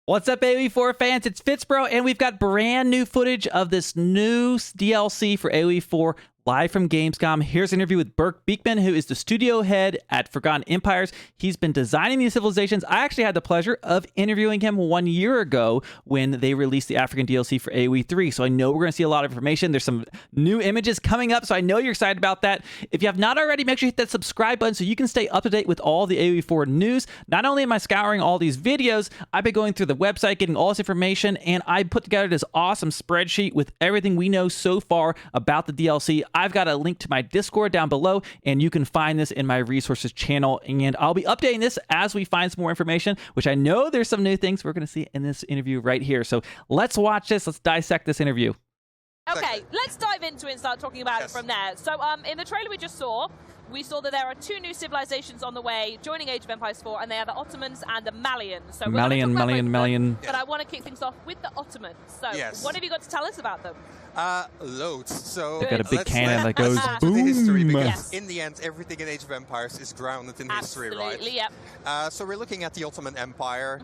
What's up, AoE4 fans? It's FitzBro, and we've got brand new footage of this new DLC for AoE4 live from Gamescom. Here's an interview with Burke Beekman, who is the studio head at Forgotten Empires. He's been designing these civilizations. I actually had the pleasure of interviewing him 1 year ago when they released the African DLC for AoE3. So I know we're going to see a lot of information. There's some new images coming up, so I know you're excited about that. If you have not already, make sure you hit that subscribe button so you can stay up to date with all the AoE4 news. Not only am I scouring all these videos, I've been going through the website, getting all this information, and I put together this awesome spreadsheet with everything we know so far about the DLC. I've got a link to my Discord down below, and you can find this in my resources channel, and I'll be updating this as we find some more information, which I know there's some new things we're going to see in this interview right here. So let's watch this. Let's dissect this interview. Okay, let's dive into it and start talking about it from there. So in the trailer we just saw, we saw that there are two new civilizations on the way joining Age of Empires 4, and they are the Ottomans and the Malians. So Malian. But I want to kick things off with the Ottomans. So what have you got to tell us about them? Loads. So they've got a big cannon that goes boom. boom. History, because in the end, everything in Age of Empires is grounded in history, right? Absolutely, yep. So we're looking at the Ottoman Empire,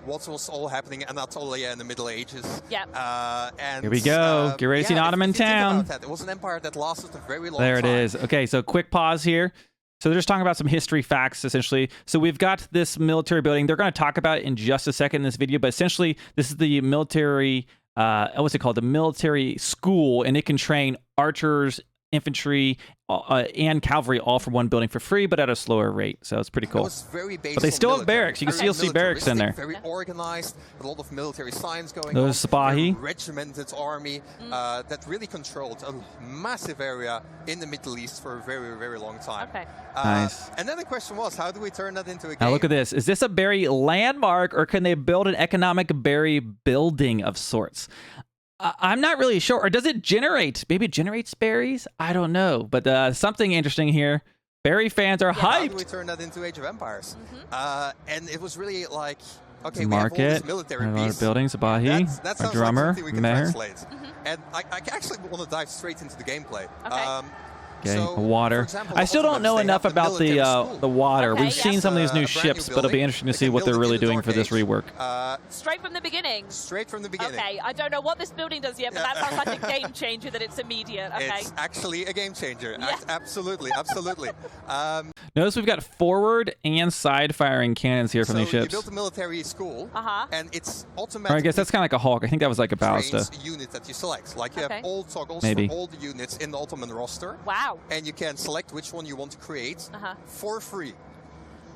what was all happening in Anatolia in the Middle Ages. Yep. And here we go. Get ready to see an Ottoman town. It was an empire that lasted a very long time. There it is. Okay, so quick pause here. So they're just talking about some history facts, essentially. So we've got this military building. They're going to talk about it in just a second in this video, but essentially this is the military, what's it called? The military school, and it can train archers, infantry, and cavalry all from one building for free, but at a slower rate. So it's pretty cool. But they still have barracks. You can still see barracks in there. Very organized, with a lot of military science going on. Those Sipahi. Regimented army that really controlled a massive area in the Middle East for a very, very long time. Okay. Nice. And then the question was, how do we turn that into a game? Now look at this. Is this a berry landmark, or can they build an economic berry building of sorts? I'm not really sure. Or does it generate? Maybe it generates berries? I don't know. But something interesting here. Berry fans are hyped. How do we turn that into Age of Empires? And it was really like, okay, we have all market, this military piece. buildings, Sipahi, That a sounds drummer, like something we can mayor. translate. And I actually want to dive straight into the gameplay. Okay. Okay, So, water. for example, I still don't Ottomans, know they enough have about military the school. water. Okay, We've seen some of these new ships, but it'll be interesting to see what they're really doing for this rework. Straight from the beginning? Straight from the beginning. Okay, I don't know what this building does yet, but that sounds like a game changer that it's immediate. Okay. It's actually a game changer. Yeah. Absolutely, absolutely. Notice we've got forward and side firing cannons here from these So you ships. built a military school, and it's Or automatically. I guess that's kind of like a Hawk. I think that was like a ballista. trains unit that you select. Like you Okay. have all toggles Maybe. for all the units in the Ottoman roster. Wow. And you can select which one you want to create for free.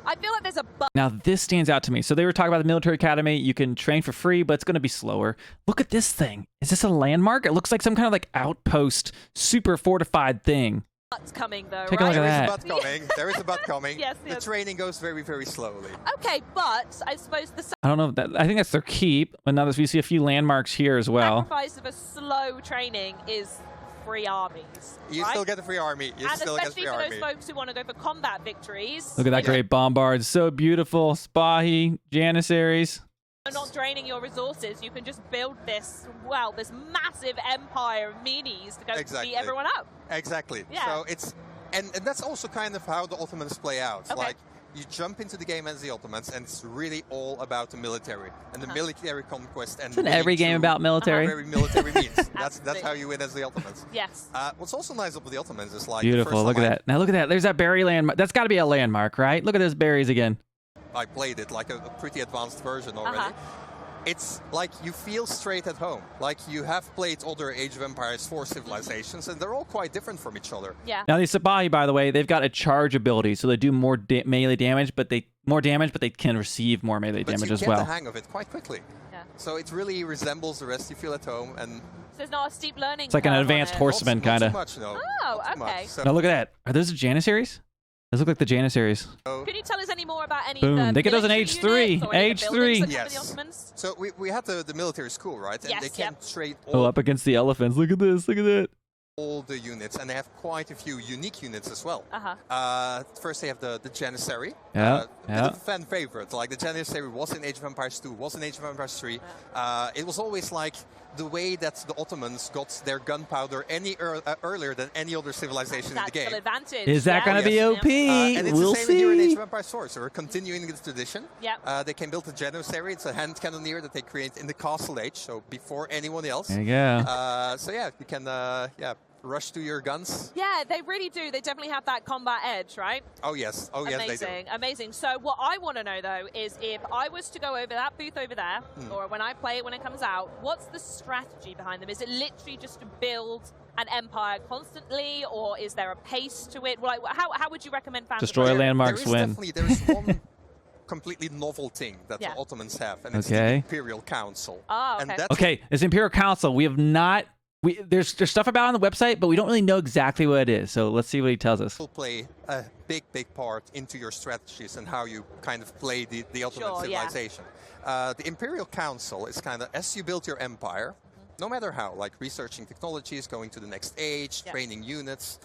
I feel like there's a Now this stands out to me. So they were talking about the military academy. You can train for free, but it's going to be slower. Look at this thing. Is this a landmark? It looks like some kind of like outpost, super fortified thing. butt's coming though, Take a right? look at There is a that. butt coming. There is a butt coming. Yes, The yes. training goes very, very slowly. Okay, but I suppose the I don't know. I think that's their keep. But now we see a few landmarks here as well. sacrifice of a slow training is free armies. You right? still get a free army. You and still get a especially free for army. those folks who want to go for combat victories. Look at that great bombard. So beautiful. Sipahi, Janissaries. You're not draining your resources. You can just build this, well, this massive empire of minis to go beat everyone up. Exactly. Yeah. So it's, and that's also kind of how the Ottomans play out. Okay. Like, you jump into the game as the Ottomans, and it's really all about the military and the military conquest. And Isn't every game about military? Very military means. That's how you win as the Ottomans. Yes. What's also nice about the Ottomans is like Beautiful. Look at that. Now look at that. There's that berry landmark. That's got to be a landmark, right? Look at those berries again. I played it like a pretty advanced version already. It's like you feel straight at home. Like you have played other Age of Empires 4 civilizations, and they're all quite different from each other. Yeah. Now these Sipahi, by the way, they've got a charge ability, so they do more melee damage, but they can receive more melee damage as But you well. get the hang of it quite quickly. Yeah. So it really resembles the rest you feel at home, and So there's not a steep learning It's like an curve on advanced it. horseman, not kind too of. much, no. Oh, Not too okay. much. So, Now look at that. Are those the Janissaries? Those look like the Janissaries. Can you tell us any more about any Boom. of the They get those in military H3. units or any of the buildings that H3. come with the Yes. Ottomans? so we had the military school, right? And Yes, they can yep. trade Oh, all up against the elephants. Look at this. Look at that. all the units, and they have quite a few unique units as well. First, they have the Janissary. Bit of a fan favorite. Like the Janissary was in Age of Empires 2, was in Age of Empires 3. It was always like the way that the Ottomans got their gunpowder earlier than any other civilization in the game. Advantage. Is that going to be OP? And it's we'll the same see. here in Age of Empires 4, so we're continuing this tradition. Yeah. They can build a Janissary. It's a hand cannoneer that they create in the Castle Age, so before anyone else. There you go. So yeah, you can rush to your guns. Yeah, they really do. They definitely have that combat edge, right? Oh yes, yes they do. Amazing. So what I want to know though is if I was to go over that booth over there, or when I play it when it comes out, what's the strategy behind them? Is it literally just to build an empire constantly, or is there a pace to it? Like, how would you recommend fans? Destroy landmarks, win. There's one completely novel thing that the Ottomans have, and it's the Imperial Council. Oh, okay. And that's Okay, it's Imperial Council. We have not. There's stuff about it on the website, but we don't really know exactly what it is. So let's see what he tells us. will play a big part into your strategies and how you kind of play the Ottoman civilization. The Imperial Council is kind of, as you build your empire, no matter how, like researching technologies, going to the next age, training units,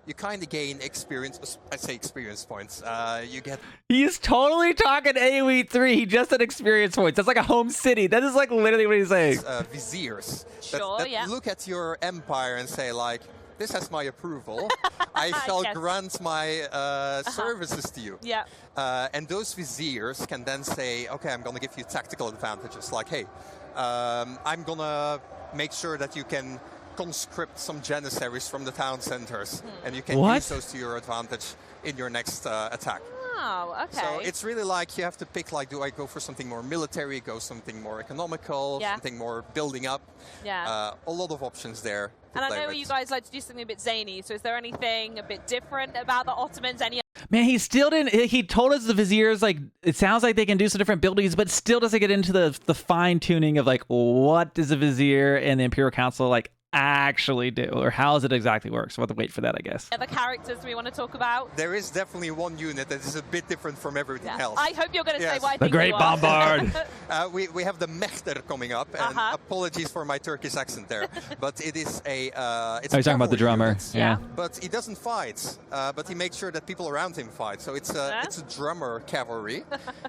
you kind of gain experience. I say experience points. You get. He's totally talking AoE3. He just said experience points. That's like a home city. That is like literally what he's saying. Viziers. Sure, that look at your empire and say like, this has my approval. I shall grant my services to you. Yeah. And those viziers can then say, okay, I'm going to give you tactical advantages. Like, hey, I'm going to make sure that you can conscript some Janissaries from the town centers, and you can use those to your advantage in your next attack. Oh, okay. So it's really like you have to pick, like, do I go for something more military, go something more economical, something more building up? Yeah. A lot of options there. And I know you guys like to do something a bit zany, so is there anything a bit different about the Ottomans? Man, he still didn't. He told us the viziers, like, it sounds like they can do some different buildings, but still doesn't get into the fine tuning of like, what does a vizier and the Imperial Council like actually do, or how does it exactly work? So we'll have to wait for that, I guess. Other characters we want to talk about? There is definitely one unit that is a bit different from everything else. I hope you're going to say what I the think Great you are. Bombard. We have the Mechter coming up, and apologies for my Turkish accent there, but it is a it's you're talking about the drummer, unit, but he doesn't fight, but he makes sure that people around him fight. So it's a drummer cavalry,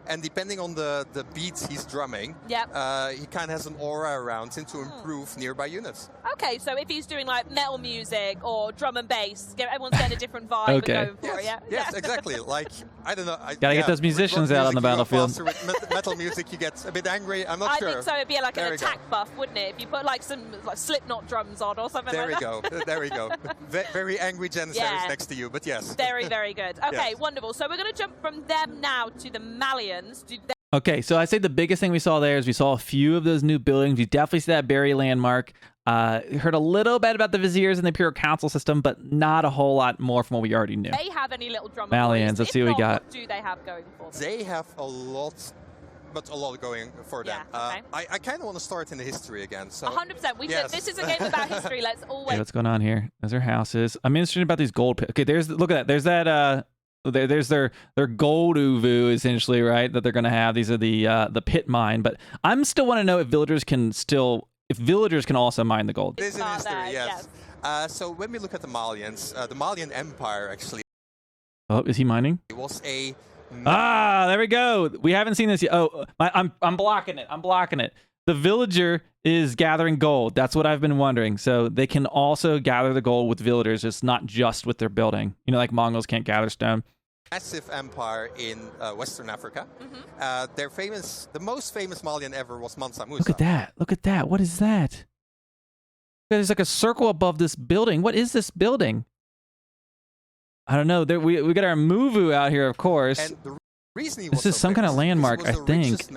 and depending on the beats he's drumming, he kind of has an aura around him to improve nearby units. Okay, so if he's doing like metal music or drum and bass, everyone's getting a different vibe and going for it, Yes, exactly. Like, I don't know. Gotta get those musicians out on the battlefield. With metal music, you get a bit angry. I'm not sure. I think so. It'd be like an attack buff, wouldn't it? If you put like some Slipknot drums on or something like that. There we go. Very angry Janissaries next to you, but yes. Very, very good. Okay, wonderful. So we're going to jump from them now to the Malians. Okay, so I say the biggest thing we saw there is we saw a few of those new buildings. We definitely see that Barry landmark. Heard a little bit about the Viziers and the Imperial Council system, but not a whole lot more from what we already knew. They have any little drum Malians, let's see what we got. What do they have going for them? They have a lot, but a lot going for them. Okay. I kind of want to start in the history again. So 100%. We should. This is a game about history. Let's always. Okay, what's going on here? Those are houses. I'm interested about these gold pits. Okay, look at that. There's that. There's their gold uvu essentially, right? That they're gonna have. These are the pit mine. But I'm still want to know if villagers can also mine the gold. This is in history, yes. So when we look at the Malians, the Malian Empire actually. Oh, is he mining? It was a. There we go. We haven't seen this yet. Oh, I'm blocking it. I'm blocking it. The villager is gathering gold. That's what I've been wondering. So they can also gather the gold with villagers. It's not just with their building. You know, like Mongols can't gather stone. Massive empire in Western Africa. They're famous. The most famous Malian ever was Mansa Musa. Look at that. Look at that. What is that? There's like a circle above this building. What is this building? I don't know. We got our Muvu out here, of course. And the reason he this was is so some kind of famous, landmark, I think.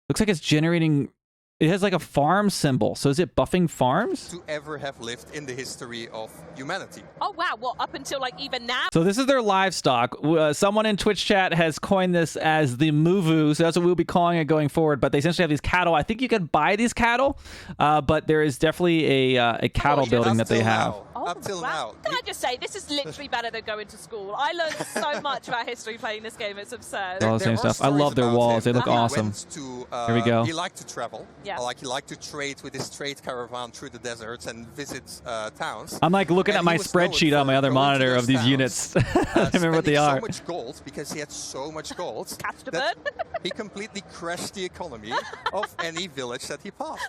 Looks like it's generating. It has like a farm symbol. So is it buffing farms? To ever have lived in the history of humanity. Oh wow! Well, up until like even now. So this is their livestock. Someone in Twitch chat has coined this as the Muvu, so that's what we'll be calling it going forward. But they essentially have these cattle. I think you can buy these cattle, but there is definitely a cattle building that they have. Oh, up till wow. now. Can I just say, this is literally better than going to school. I learned so much about history playing this game. It's absurd. All the same There are stuff. I love their stories about walls. him They look that he awesome. went to, Here we go. He liked to travel. Yeah. Like he liked to trade with his trade caravan through the deserts and visit towns. I'm like looking And at my he was known spreadsheet on my for other going to monitor those of these towns, units. I don't remember what they spending are. so much gold because he had so much gold Catch the that bird. he completely crashed the economy of any village that he passed.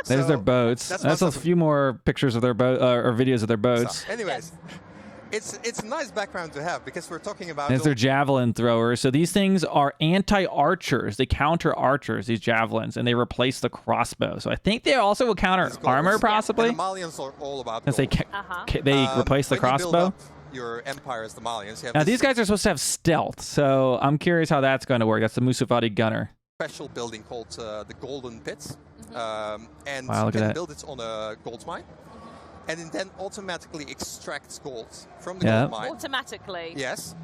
There's So their boats. that's That's a not few more pictures of their boat or videos of their boats. So, anyways, it's a nice background to have because we're talking about. There's their javelin throwers. So these things are anti-archers. They counter archers, these javelins, and they replace the crossbow. So I think they also will counter These goals. armor, possibly. And the Malians are all about Since they gold. they replace the When you build crossbow. up your empire as the Malians, you have Now this these guys are supposed to have stealth, so I'm curious how that's going to work. That's the Musafati gunner. special building called the Golden Pit, and Wow, you look at can that. build it on a gold mine, and it then automatically extracts gold from the Yeah. gold mine. Automatically. Yes,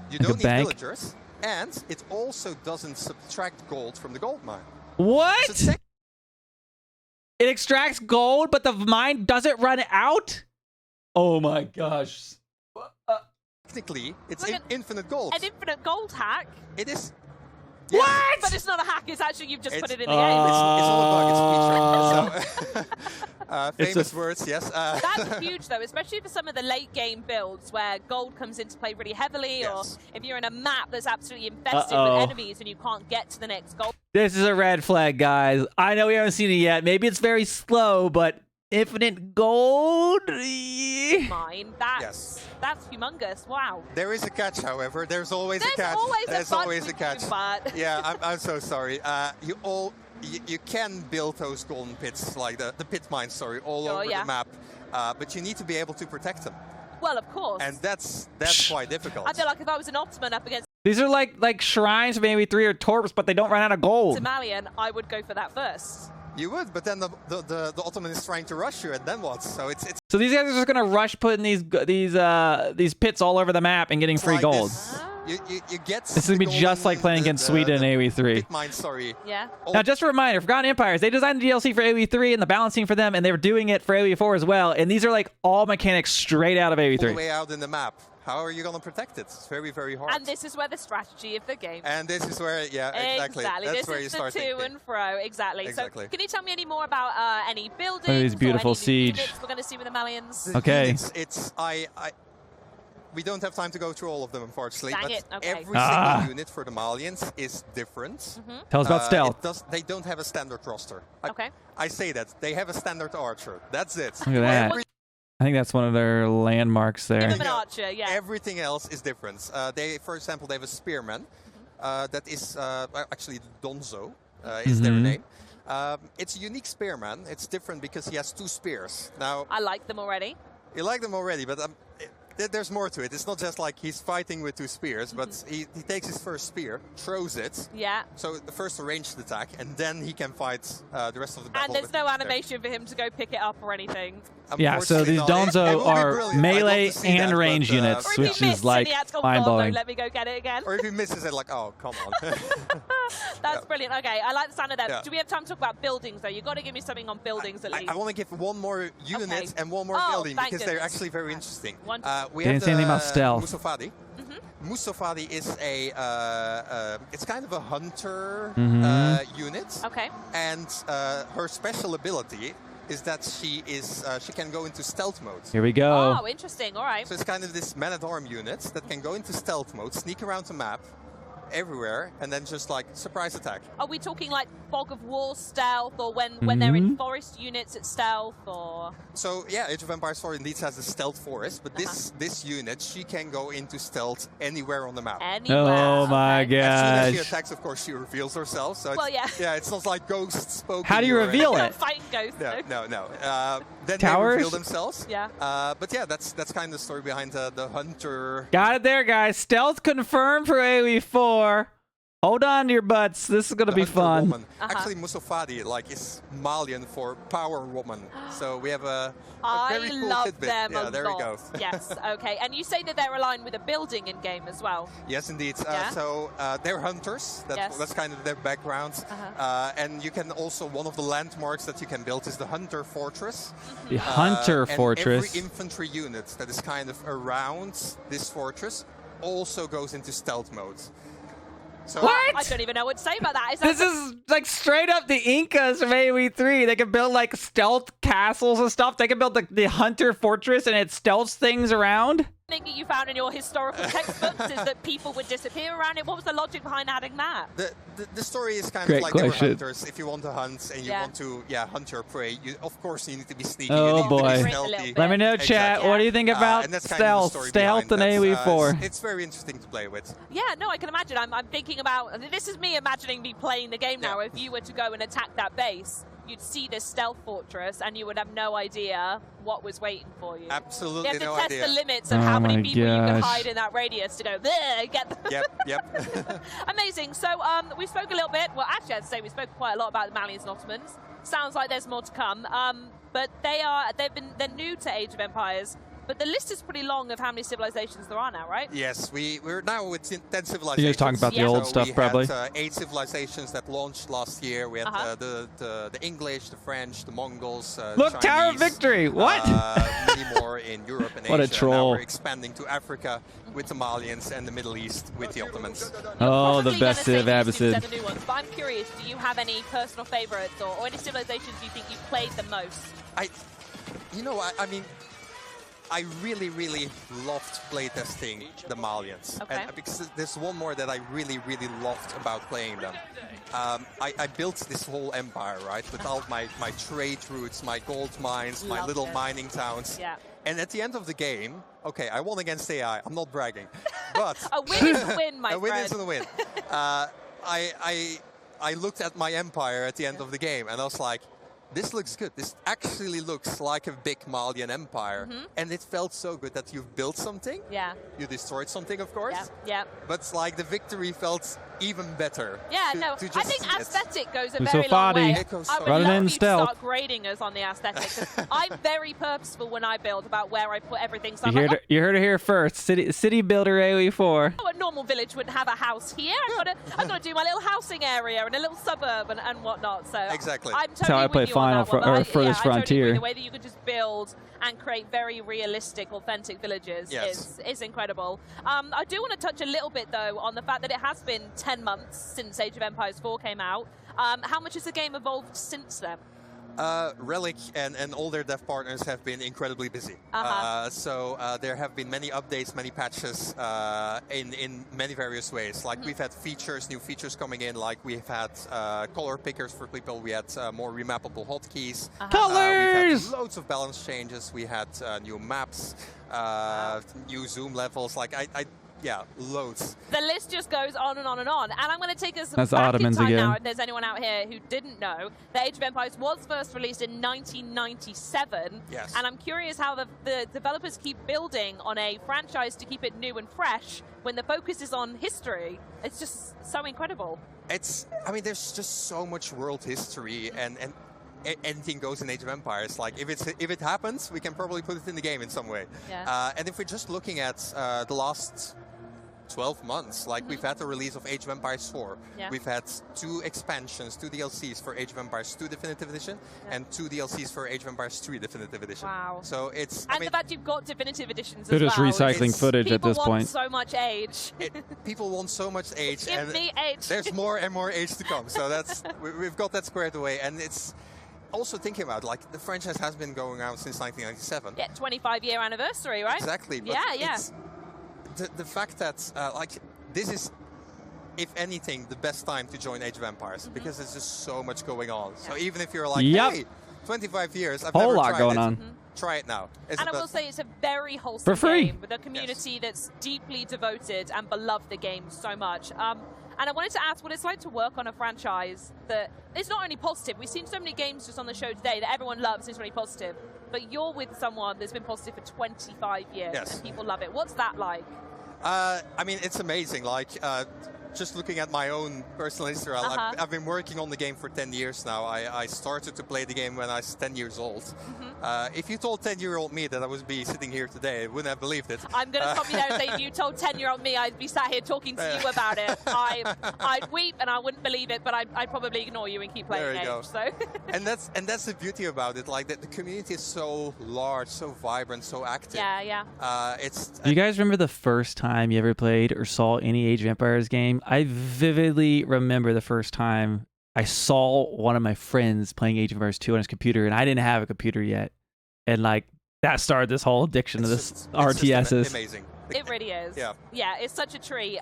you Like a don't need bank? villagers, and it also doesn't subtract gold from the gold mine. What? So It extracts gold, but the mine doesn't run out? Oh my gosh. technically, it's Look at- infinite gold. An infinite gold hack. It is. What? But it's not a hack. It's actually you've just put it in the It's game. not a bug, it's a feature. So, It's famous a- words, yes. That's huge, though, especially for some of the late game builds where gold comes into play really heavily, Yes. or if you're in a map that's absolutely infested Uh-oh. with enemies and you can't get to the next gold This is a red flag, guys. I know we haven't seen it yet. Maybe it's very slow, but infinite gold? mine, that's humongous. Wow. There is a catch, however. There's always a catch. There's always a catch. But Yeah, I'm so sorry. You can build those golden pits, like the pit mines, sorry, all Sure, over yeah. the map, but you need to be able to protect them, well, of course. and that's quite difficult. I feel like if I was an Ottoman up against These are like shrines from AoE3 or torps, but they don't run out of gold. a Malian, I would go for that first. You would, but then the Ottoman is trying to rush you, and then what? So it's So these guys are just gonna rush putting these pits all over the map and getting free like gold. this. You get. This is gonna be just like playing against Sweden in AoE3. Pit mine, sorry. Yeah. Now, just a reminder, Forgotten Empires, they designed the DLC for AoE3 and the balancing for them, and they were doing it for AoE4 as well. And these are like all mechanics straight out of All the AoE3. way out in the map. How are you going to protect it? It's very, very hard. And this is where the strategy of the game. And this is where, yeah, exactly. That's This where is you the start to thinking. and fro. Exactly. Exactly. So, can you tell me any more about any buildings? these beautiful or any new siege. units we're going to see with the Malians? The Okay. units, we don't have time to go through all of them, unfortunately. Dang but it, okay. every Ah. single unit for the Malians is different. Tell us about stealth. They don't have a standard roster. Okay. I say that. They have a standard archer. That's it. Look at that. Every- I think that's one of their landmarks Give there. them an archer, yeah. Everything else is different. For example, they have a spearman. That is actually Donzo is their name. It's a unique spearman. It's different because he has 2 spears. Now, I like them already. you like them already, but there's more to it. It's not just like he's fighting with 2 spears, but he takes his first spear, throws it. Yeah. So the first ranged attack, and then he can fight the rest of the battle. And there's with no his spear. animation for him to go pick it up or anything. Yeah, so Unfortunately these not. It Donzo would be are brilliant. I'd melee love to see and that, range but, units, Or if which he is missed like and he had to go, mind "God, no, blowing. let me go get it again. Or if he misses it, like, oh, come on. That's brilliant. Okay, I like the sound of that. Yeah. Do we have time to talk about buildings, though? You've got to give me something on buildings at least. I want to give one more unit Okay. and one more Oh, building thank because they're goodness. actually very interesting. Wonderful. We Didn't have say anything about the stealth. Musafadi. Musafadi is it's kind of a hunter unit. Okay. And her special ability is that she can go into stealth mode. Here we go. Oh, interesting. All right. So it's kind of this man-at-arm unit that can go into stealth mode, sneak around the map, everywhere, and then just like surprise attack. Are we talking like fog of war stealth, or when they're in forest units it's stealth, or? So yeah, Age of Empires 4 indeed has a stealth forest, but this unit, she can go into stealth anywhere on the map. Anywhere. Oh my Okay. As soon as she gosh. attacks, of course, she reveals herself. So it's, Well, yeah. yeah, it's not like ghosts spoken. How do you reveal it? Fighting ghosts. No. Then Towers? they reveal themselves. Yeah. But yeah, that's kind of the story behind the hunter. Got it there, guys. Stealth confirmed for AoE4. Hold on to your butts. This is going to be fun. Actually, Musofadi is Malian for power woman. So we have a very cool love tidbit. them Yeah, a there we lot. go. Yes, okay. And you say that they're aligned with a building in game as well. Yes, indeed. Yeah? So they're hunters. That's kind of their background. And you can also, one of the landmarks that you can build is the Hunter Fortress. The Hunter Fortress. Every infantry unit that is kind of around this fortress also goes into stealth mode. So What? I don't even know what to say about that. This is like straight up the Incas from AoE3. They can build like stealth castles and stuff. They can build the Hunter Fortress and it stealths things around. Thing that you found in your historical textbooks is that people would disappear around it. What was the logic behind adding that? The story is kind Great of like question. they were hunters. If you want to hunt and you want to hunt your prey, of course you need to be sneaky. Oh, you need boy. to be stealthy. Let me know, chat. Exactly. What do you think about and that's kind of the story stealth in behind that. AoE4? It's very interesting to play with. Yeah, no, I can imagine. I'm thinking about, this is me imagining me playing the game now. If you were to go and attack that base, you'd see this stealth fortress and you would have no idea what was waiting for you. Absolutely you have to no test idea. the limits of how many people you can gosh. hide in that radius to go, there, get them. Yep. Amazing. So we spoke a little bit. Well, actually, I'd say we spoke quite a lot about the Malians and Ottomans. Sounds like there's more to come. But they're new to Age of Empires. But the list is pretty long of how many civilizations there are now, right? Yes, we're now with 10 civilizations. You guys talking about the old stuff, probably? We had 8 civilizations that launched last year. We had the English, the French, the Mongols, Look, Chinese, Tower of Victory! What? Many more in Europe and What a Asia. troll. Now we're expanding to Africa with the Malians and the Middle East with the Ottomans. Oh, the Probably best gonna of say these Abbasid. are the new ones, but I'm curious, do you have any personal favorites or any civilizations you think you've played the most? I mean, I really, really loved playtesting the Malians. Okay. And because there's one more that I really, really loved about playing them. I built this whole empire, right? With all my trade routes, my gold mines, my Loved little it. mining towns. Yeah. And at the end of the game, okay, I won against AI. I'm not bragging. But A win is a win, my a win friend. is a win. I looked at my empire at the end of the game and I was like, this looks good. This actually looks like a big Malian empire. And it felt so good that you've built something. Yeah. You destroyed something, of course. Yeah. But the victory felt even better. Yeah, to I just think see it. aesthetic goes a It's very so long way. It goes I so would Rather love than you to stealth. start grading us on the aesthetic. 'Cause I'm very purposeful when I build about where I put everything. So You heard it here first. City Builder AoE4. a normal village wouldn't have a house here. I've got to do my little housing area and a little suburb and whatnot. So Exactly. I'm totally how I with play you on Final that one, Fr- or but Furthest I totally Frontier. agree. The way that you could just build and create very realistic, authentic villages is incredible. I do want to touch a little bit, though, on the fact that it has been 10 months since Age of Empires 4 came out. How much has the game evolved since then? Relic and all their dev partners have been incredibly busy. So there have been many updates, many patches in many various ways. Like we've had new features coming in, like we've had color pickers for people, we had more remappable hotkeys. Colors! We've had loads of balance changes, we had new maps, new zoom levels, yeah, loads. The list just goes on and on and on. And I'm going to take us That's back Ottomans in time again. now, if there's anyone out here who didn't know. The Age of Empires was first released in 1997. Yes. And I'm curious how the developers keep building on a franchise to keep it new and fresh when the focus is on history. It's just so incredible. There's just so much world history and anything goes in Age of Empires. Like if it happens, we can probably put it in the game in some way. Yeah. And if we're just looking at the last 12 months, we've had the release of Age of Empires 4. Yeah. We've had 2 expansions, 2 DLCs for Age of Empires 2 Definitive Edition, and 2 DLCs for Age of Empires 3 Definitive Edition. Wow. So it's... And the fact you've got definitive editions They're as just well. recycling It's- footage at People this want point. so much age. People want so much age, Give and me age. there's more and more age to come. So we've got that squared away, and it's also thinking about the franchise has been going around since 1997. Yeah, 25-year anniversary, right? Exactly. But Yeah. it's the fact that this is, if anything, the best time to join Age of Empires because there's just so much going on. So even if you're hey, 25 years, I've Whole never lot tried going it. on. Try it now. And I will say it's a very wholesome For free. game with a community that's deeply devoted and beloved the game so much. And I wanted to ask what it's like to work on a franchise that is not only positive. We've seen so many games just on the show today that everyone loves and is really positive. But you're with someone that's been positive for 25 years Yes. and people love it. What's that like? It's amazing. just looking at my own personal history, I've been working on the game for 10 years now. I started to play the game when I was 10 years old. If you told 10-year-old me that I would be sitting here today, I wouldn't have believed it. I'm going to stop you there and say, if you told 10-year-old me I'd be sat here talking to you about it, I'd weep and I wouldn't believe it, but I'd probably ignore you and keep playing the game. So. and that's the beauty about it. Like, the community is so large, so vibrant, so active. Yeah. Do you guys remember the first time you ever played or saw any Age of Empires game? I vividly remember the first time I saw one of my friends playing Age of Empires 2 on his computer, and I didn't have a computer yet. And like, that started this whole addiction to this RTSs. It's amazing. It really is. Yeah, it's such a treat.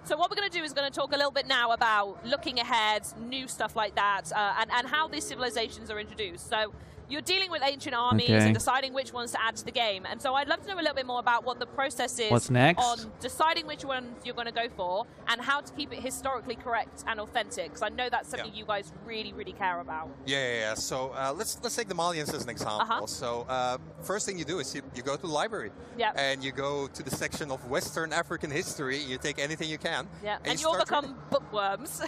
So what we're going to do is going to talk a little bit now about looking ahead, new stuff like that, and how these civilizations are introduced. So you're dealing with ancient armies and deciding which ones to add to the game. And so I'd love to know a little bit more about what the process is What's next? on deciding which ones you're going to go for and how to keep it historically correct and authentic. Because I know that's something you guys really, really care about. Yeah. So let's take the Malians as an example. So first thing you do is you go to the library. And you go to the section of Western African history. You take anything you can. And you'll become bookworms.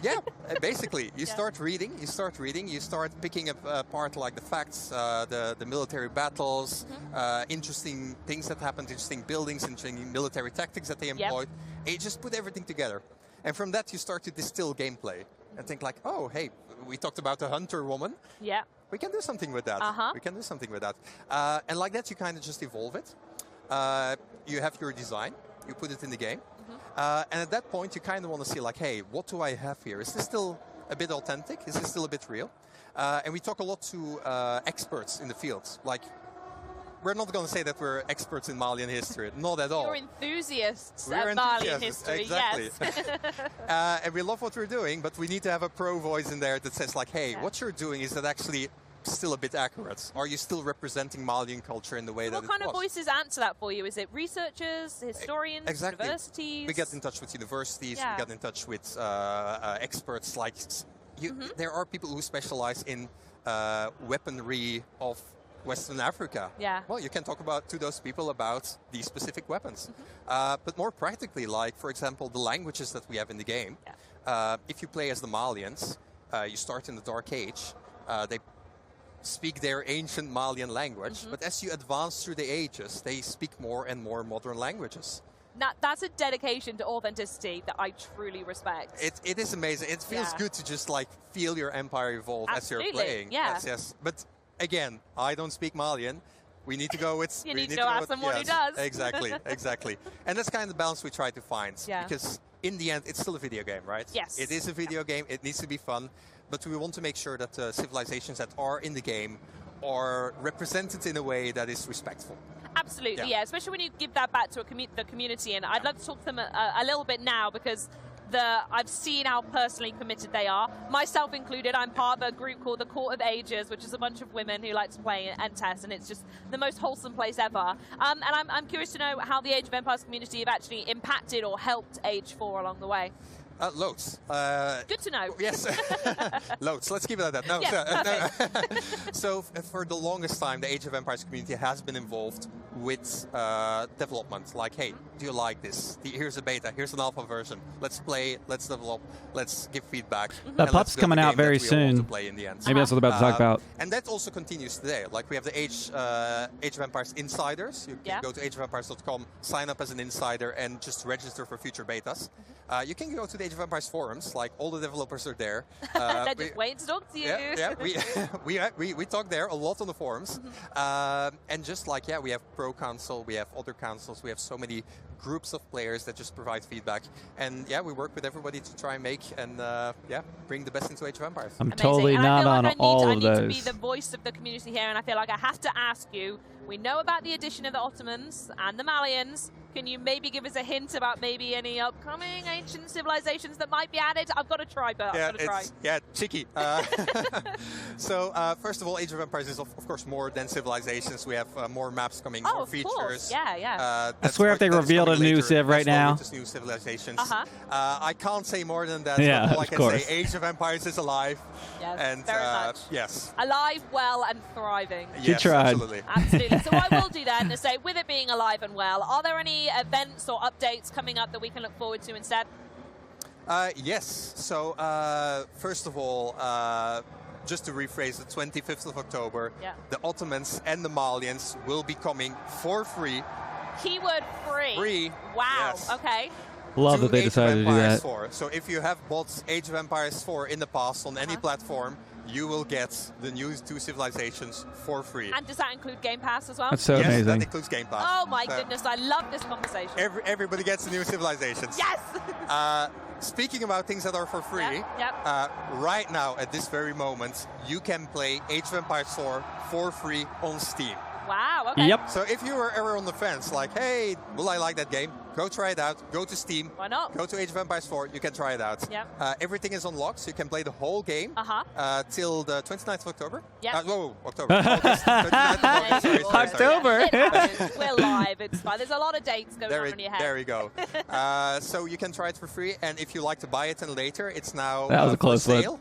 Basically. You start reading. You start picking apart like the facts, the military battles, interesting things that happened, interesting buildings, interesting military tactics that they employed. And you just put everything together. And from that, you start to distill gameplay and think like, oh, hey, we talked about the hunter woman. We can do something with that. We can do something with that. And like that, you kind of just evolve it. You have your design. You put it in the game. And at that point, you kind of want to see like, hey, what do I have here? Is this still a bit authentic? Is this still a bit real? And we talk a lot to experts in the field. Like, we're not going to say that we're experts in Malian history. Not at all. You're enthusiasts of Malian history, exactly. And we love what we're doing, but we need to have a pro voice in there that says like, hey, what you're doing, is that actually still a bit accurate? Are you still representing Malian culture in the way that it was? What kind of voices answer that for you? Is it researchers, historians, universities? We get in touch with universities. We get in touch with experts like... There are people who specialize in weaponry of Western Africa. Well, you can talk to those people about these specific weapons. But more practically, like, for example, the languages that we have in the game. If you play as the Malians, you start in the Dark Age. They speak their ancient Malian language, but as you advance through the ages, they speak more and more modern languages. Now, that's a dedication to authenticity that I truly respect. It is amazing. It feels good to just like feel your empire evolve as you're playing. Yes. But again, I don't speak Malian. We need to go with... you need to go ask someone who does. Exactly. And that's kind of the balance we try to find. Because in the end, it's still a video game, right? Yes. It is a video game. It needs to be fun. But we want to make sure that the civilizations that are in the game are represented in a way that is respectful. Absolutely, especially when you give that back to the community. And I'd love to talk to them a little bit now, because I've seen how personally committed they are. Myself included, I'm part of a group called the Court of Ages, which is a bunch of women who like to play and test, and it's just the most wholesome place ever. And I'm curious to know how the Age of Empires community have actually impacted or helped Age 4 along the way. Loads. Good to know. Yes. Loads. Let's keep it at that. No. So for the longest time, the Age of Empires community has been involved with development. Like, hey, do you like this? Here's a beta. Here's an alpha version. Let's play. Let's develop. Let's give feedback. That pup's coming out very soon. Play in the end. Maybe that's what we're about to talk about. And that also continues today. Like, we have the Age of Empires insiders. You can go to ageofempires.com, sign up as an insider, and just register for future betas. You can go to the Age of Empires forums. Like, all the developers are there. They're just waiting to talk to you. We talk there a lot on the forums. And just like, we have Pro Council, we have other councils, we have so many groups of players that just provide feedback. And we work with everybody to try and make and bring the best into Age of Empires. I'm totally not on all of those. I need to be the voice of the community here, and I feel like I have to ask you, we know about the addition of the Ottomans and the Malians. Can you maybe give us a hint about maybe any upcoming ancient civilizations that might be added? I've got to try, but I've got to try. Yeah, tricky. So, first of all, Age of Empires is, of course, more than civilizations. We have more maps coming, more features. Course. Yeah. I swear if they revealed a new civ right now. New civilizations. I can't say more than that. Yeah, but all I can say, Age of Empires is alive. Yes, and, very much. Yes. Alive, well, and thriving. Yes, tried. Absolutely. Absolutely. So what I will do then is say, with it being alive and well, are there any events or updates coming up that we can look forward to instead? Yes. So, first of all, just to rephrase, the 25th of October, the Ottomans and the Malians will be coming for free. Keyword free. Free. Wow. Yes. Okay. Love that they decided to do that. 4. So if you have bought Age of Empires 4 in the past on any platform, you will get the new 2 civilizations for free. And does that include Game Pass as well? That's so yes, amazing. that includes Game Pass. Oh my goodness, I love this conversation. Everybody gets the new civilizations. Yes! Speaking about things that are for free, right now, at this very moment, you can play Age of Empires 4 for free on Steam. Wow, okay. Yep. So if you were ever on the fence, like, hey, will I like that game? Go try it out. Go to Steam. Why not? Go to Age of Empires 4. You can try it out. Yep. Everything is unlocked, so you can play the whole game till the 29th of October. Yeah. Whoa, October. August, 29th of August. Sorry. October. It happens. We're live. It's fine. There's a lot of dates going on in your head. There we go. So you can try it for free, and if you like to buy it in later, it's now that was a close on sale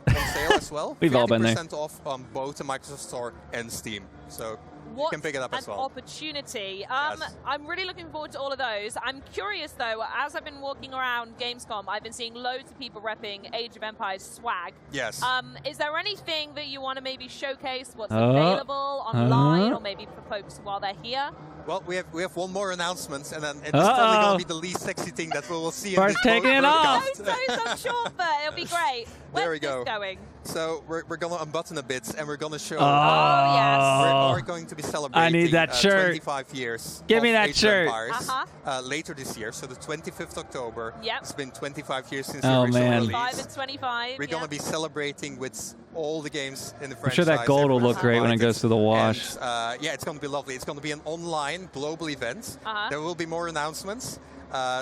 as well. We've all been there. 50% off on both the Microsoft Store and Steam. So you can pick it up as well. What an opportunity. Yes. I'm really looking forward to all of those. I'm curious, though, as I've been walking around Gamescom, I've been seeing loads of people repping Age of Empires swag. Yes. Is there anything that you want to maybe showcase what's available online or maybe for folks while they're here? Well, we have one more announcement, and then it's probably going to be the least sexy thing that we will see in this taking it off. I'm sure, but it'll be great. There Where's we go. this going? So we're going to unbutton a bit, and we're going to show. Oh, yes. We're going to be celebrating. I need that shirt. 25 years. Give me that Age shirt. of Empires, later this year, so the 25th October. Yep. It's been 25 years since Oh, the original man. release. 5 and 25. We're going to be celebrating with all the games in the franchise. I'm sure that gold will look great when it goes through the wash. And, yeah, it's going to be lovely. It's going to be an online global event. There will be more announcements.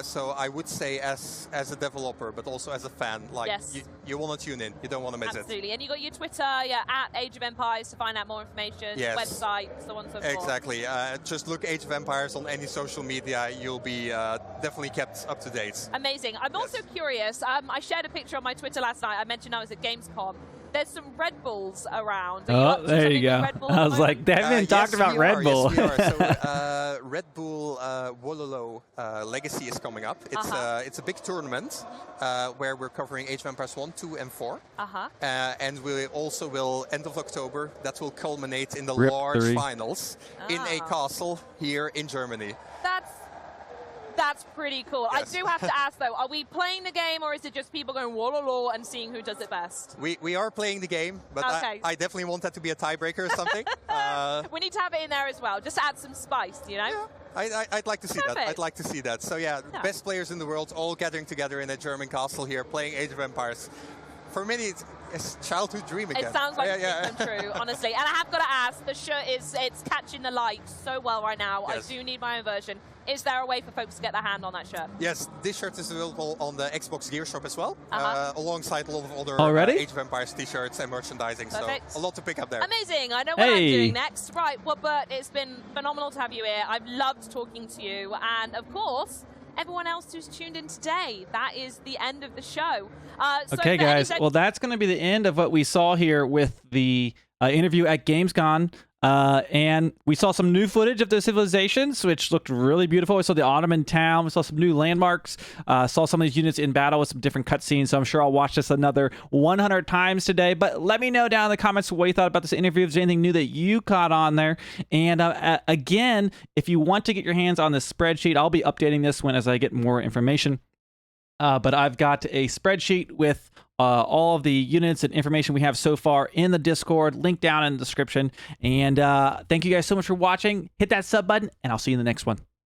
So I would say as a developer, but also as a fan, like you want to tune in. You don't want to miss it. Absolutely. And you got your Twitter, at Age of Empires to find out more information, website, so on and so forth. Exactly. Just look Age of Empires on any social media. You'll be definitely kept up to date. Amazing. I'm also curious. I shared a picture on my Twitter last night. I mentioned I was at Gamescom. There's some Red Bulls around. Oh, there you go. I was like, they haven't even talked about Red Bull. Yes, we are. So Red Bull Wololo Legacy is coming up. It's a big tournament where we're covering Age of Empires 1, 2, and 4. And we also will, end of October, that will culminate in the large finals in a castle here in Germany. That's pretty cool. Yes. I do have to ask, though, are we playing the game, or is it just people going whoa and seeing who does it best? We are playing the game, but I definitely want that to be a tiebreaker or something. We need to have it in there as well, just to add some spice, you know? Yeah. I'd like to see that. I'd like to see that. So yeah, best players in the world all gathering together in a German castle here, playing Age of Empires. For many, it's a childhood dream again. It sounds like it's come true, honestly. And I have got to ask, the shirt it's catching the light so well right now. Yes. I do need my own version. Is there a way for folks to get their hand on that shirt? Yes, this shirt is available on the Xbox Gear Shop as well, alongside a lot of other Age of Empires t-shirts and merchandising. Perfect. So a lot to pick up there. Amazing. I know what I'm doing next. Right, well, Bert, it's been phenomenal to have you here. I've loved talking to you. And, of course, everyone else who's tuned in today, that is the end of the show. Okay, guys. Well, that's going to be the end of what we saw here with the interview at Gamescom. And we saw some new footage of the civilizations, which looked really beautiful. We saw the Ottoman town. We saw some new landmarks. Saw some of these units in battle with some different cutscenes. So I'm sure I'll watch this another 100 times today. But let me know down in the comments what you thought about this interview. If there's anything new that you caught on there. And again, if you want to get your hands on this spreadsheet, I'll be updating this one as I get more information. But I've got a spreadsheet with all of the units and information we have so far in the Discord, link down in the description. And thank you guys so much for watching. Hit that sub button, and I'll see you in the next one.